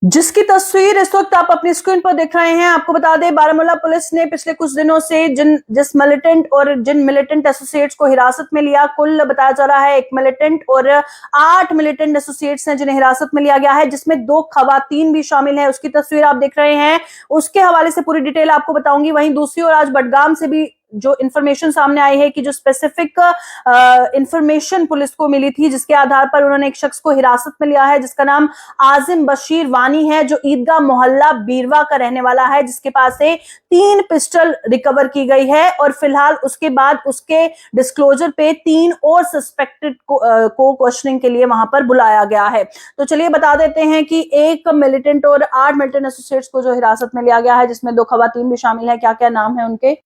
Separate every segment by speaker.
Speaker 1: जिसकी तस्वीर इस वक्त आप अपनी स्क्रीन पर देख रहे हैं। आपको बता दें, बारामूला पुलिस ने पिछले कुछ दिनों से जिस मिलिटेंट एसोसिएट्स को हिरासत में लिया, कुल बताया जा रहा है 1 मिलिटेंट और 8 मिलिटेंट एसोसिएट्स हैं जिन्हें हिरासत में लिया गया है, जिसमें 2 खवातीन भी शामिल है। उसकी तस्वीर आप देख रहे हैं, उसके हवाले से पूरी डिटेल आपको बताऊंगी। वहीं दूसरी ओर आज बडगाम से भी जो इंफॉर्मेशन सामने आई है कि जो स्पेसिफिक इंफॉर्मेशन पुलिस को मिली थी, जिसके आधार पर उन्होंने एक शख्स को हिरासत में लिया है जिसका नाम आजिम बशीर वानी है, जो ईदगाह मोहल्ला बीरवा का रहने वाला है, जिसके पास से 3 पिस्टल रिकवर की गई है। और फिलहाल उसके बाद उसके डिस्क्लोजर पे 3 और सस्पेक्टेड को क्वेश्चनिंग के लिए वहां पर बुलाया गया है। तो चलिए बता देते हैं कि 1 मिलिटेंट और 8 मिलिटेंट एसोसिएट्स को जो हिरासत में लिया गया है, जिसमें 2 खवातीन भी शामिल है। क्या क्या नाम है उनके?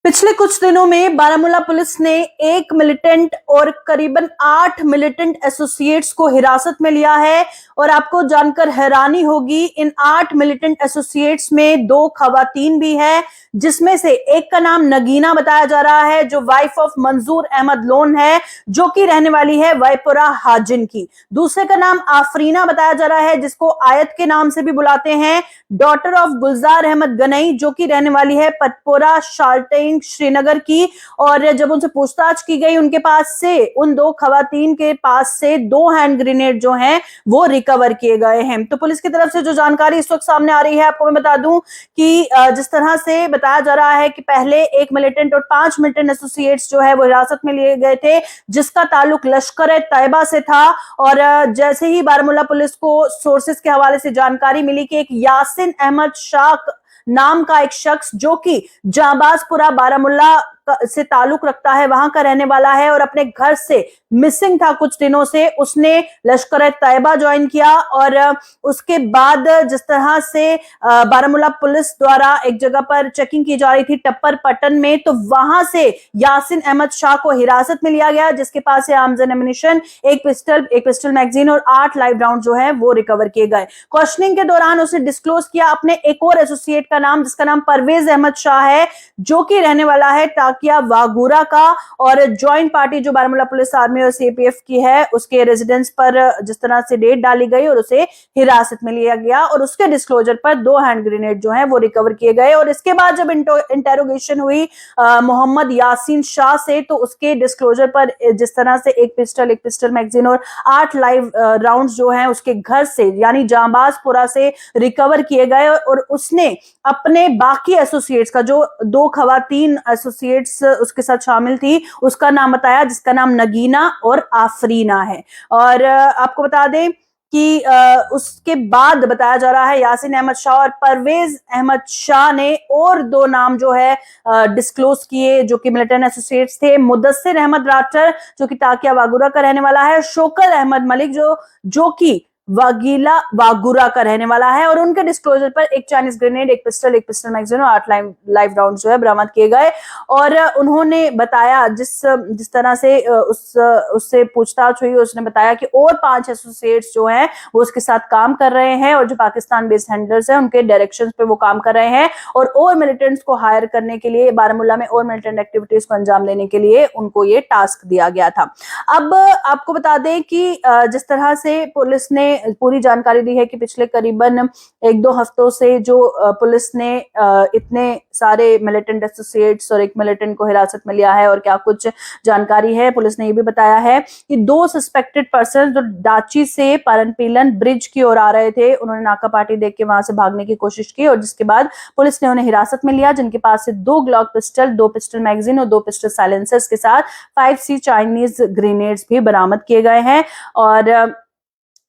Speaker 1: पिछले कुछ दिनों में बारामूला पुलिस ने 1 मिलिटेंट और करीबन 8 मिलिटेंट एसोसिएट्स को हिरासत में लिया है। और आपको जानकर हैरानी होगी, इन 8 मिलिटेंट एसोसिएट्स में 2 खवातीन भी है, जिसमें से एक का नाम नगीना बताया जा रहा है, जो वाइफ ऑफ मंजूर अहमद लोन है, जो कि रहने वाली है वाईपुरा हाजिन की। दूसरे का नाम आफरीना बताया जा रहा है, जिसको आयत के नाम से भी बुलाते हैं, डॉटर ऑफ गुलजार अहमद गनई, जो कि रहने वाली है पटपोरा शाल्टेन श्रीनगर की। और जब उनसे पूछताछ की गई, उनके पास से, उन 2 खवातीन के पास से 2 हैंड ग्रेनेड जो हैं वो रिकवर किए गए हैं। तो पुलिस की तरफ से जो जानकारी इस वक्त सामने आ रही है, आपको मैं बता दूं कि जिस तरह से बताया जा रहा है कि पहले 1 मिलिटेंट और 5 मिलिटेंट एसोसिएट्स जो है वो हिरासत में लिए गए थे, जिसका ताल्लुक लश्कर-ए-तैयबा से था। और जैसे ही बारामूला पुलिस को सोर्सेस के हवाले से जानकारी मिली कि एक यासिन अहमद शाह नाम का एक शख्स, जो कि जाबाजपुरा बारामूला से ताल्लुक रखता है, वहां का रहने वाला है और अपने घर से मिसिंग था कुछ दिनों से, उसने लश्कर-ए-तैयबा ज्वाइन किया। और उसके बाद जिस तरह से बारामूला पुलिस द्वारा एक जगह पर चेकिंग की जा रही थी टप्पर पटन में, तो वहां से यासिन अहमद शाह को हिरासत में लिया गया, जिसके पास से आर्म्स एंड एम्युनिशन, एक पिस्टल मैगजीन और 8 लाइव राउंड जो है वो रिकवर किए गए। क्वेश्चनिंग के दौरान उसने डिस्क्लोज किया अपने एक और एसोसिएट का नाम, जिसका नाम परवेज अहमद शाह है, जो कि रहने वाला है ताकिया वागुरा का। और ज्वाइंट पार्टी जो बारामूला पुलिस, आर्मी और सीपीएफ की है, उसके रेजिडेंस पर जिस तरह से रेड डाली गई और उसे हिरासत में लिया गया, और उसके डिस्क्लोजर पर 2 हैंड ग्रेनेड जो है वो रिकवर किए गए। और इसके बाद जब इंटेरोगेशन हुई मोहम्मद यासीन शाह से, तो उसके डिस्क्लोजर पर जिस तरह से एक पिस्टल मैगजीन और 8 लाइव राउंड्स जो हैं उसके घर से, यानी जाबाजपुरा से रिकवर किए गए। और उसने अपने बाकी एसोसिएट्स का, जो 2 खवातीन एसोसिएट्स उसके साथ शामिल थी, उसका नाम बताया, जिसका नाम नगीना और आफरीना है। और आपको बता दें कि उसके बाद बताया जा रहा है यासिन अहमद शाह और परवेज अहमद शाह ने और 2 नाम जो है डिस्क्लोज किए, जो कि मिलिटेंट एसोसिएट्स थे। मुदस्सिर अहमद राठर, जो कि ताकिया वागुरा का रहने वाला है, शोकत अहमद मलिक, जो कि वागुरा का रहने वाला है। और उनके डिस्क्लोजर पर एक चाइनीज ग्रेनेड, एक पिस्टल मैगजीन और 8 लाइव राउंड जो है बरामद किए गए। और उन्होंने बताया, जिस तरह से उससे पूछताछ हुई, उसने बताया कि और 5 एसोसिएट्स जो हैं वो उसके साथ काम कर रहे हैं, और जो पाकिस्तान बेस्ड हैंडलर्स हैं उनके डायरेक्शंस पे वो काम कर रहे हैं, और मिलिटेंट्स को हायर करने के लिए, बारामूला में और मिलिटेंट एक्टिविटीज को अंजाम देने के लिए उनको ये टास्क दिया गया था। अब आपको बता दें कि जिस तरह से पुलिस ने पूरी जानकारी दी है कि पिछले करीबन 1-2 हफ्तों से जो पुलिस ने इतने सारे मिलिटेंट एसोसिएट्स और 1 मिलिटेंट को हिरासत में लिया है, और क्या कुछ जानकारी है। पुलिस ने ये भी बताया है कि 2 सस्पेक्टेड पर्सन जो डाची से परनपीलन ब्रिज की ओर आ रहे थे, उन्होंने नाका पार्टी देख के वहां से भागने की कोशिश की, और जिसके बाद पुलिस ने उन्हें हिरासत में लिया, जिनके पास से 2 ग्लॉक पिस्टल, 2 पिस्टल मैगजीन और 2 पिस्टल साइलेंसर्स के साथ 5C चाइनीज ग्रेनेड्स भी बरामद किए गए हैं। और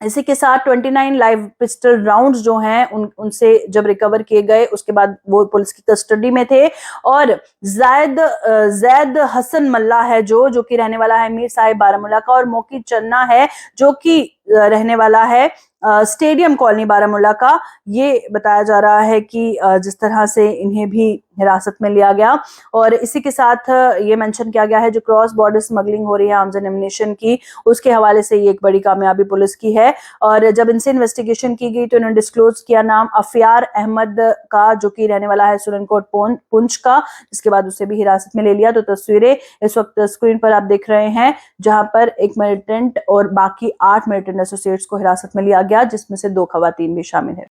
Speaker 1: इसी के साथ 29 लाइव पिस्टल राउंड्स जो हैं उनसे जब रिकवर किए गए, उसके बाद वो पुलिस की कस्टडी में थे। और जैद हसन मल्ला है, जो कि रहने वाला है मीर साहिब बारामूला का, और मोकी चन्ना है, जो कि रहने वाला है स्टेडियम कॉलोनी बारामूला का। ये बताया जा रहा है कि जिस तरह से इन्हें भी हिरासत में लिया गया। और इसी के साथ ये मेंशन किया गया है, जो क्रॉस बॉर्डर स्मगलिंग हो रही है आर्म्स एंड एम्युनिशन की, उसके हवाले से ये एक बड़ी कामयाबी पुलिस की है। और जब इनसे इन्वेस्टिगेशन की गई तो इन्होंने डिस्क्लोज किया नाम अफियार अहमद का, जो कि रहने वाला है सुरनकोट पुंछ का, जिसके बाद उसे भी हिरासत में ले लिया। तो तस्वीरें इस वक्त स्क्रीन पर आप देख रहे हैं, जहां पर 1 मिलिटेंट और बाकी 8 मिलिटेंट मिलिटेंट एसोसिएट्स को हिरासत में लिया गया, जिसमें से 2 खवातीन भी शामिल है।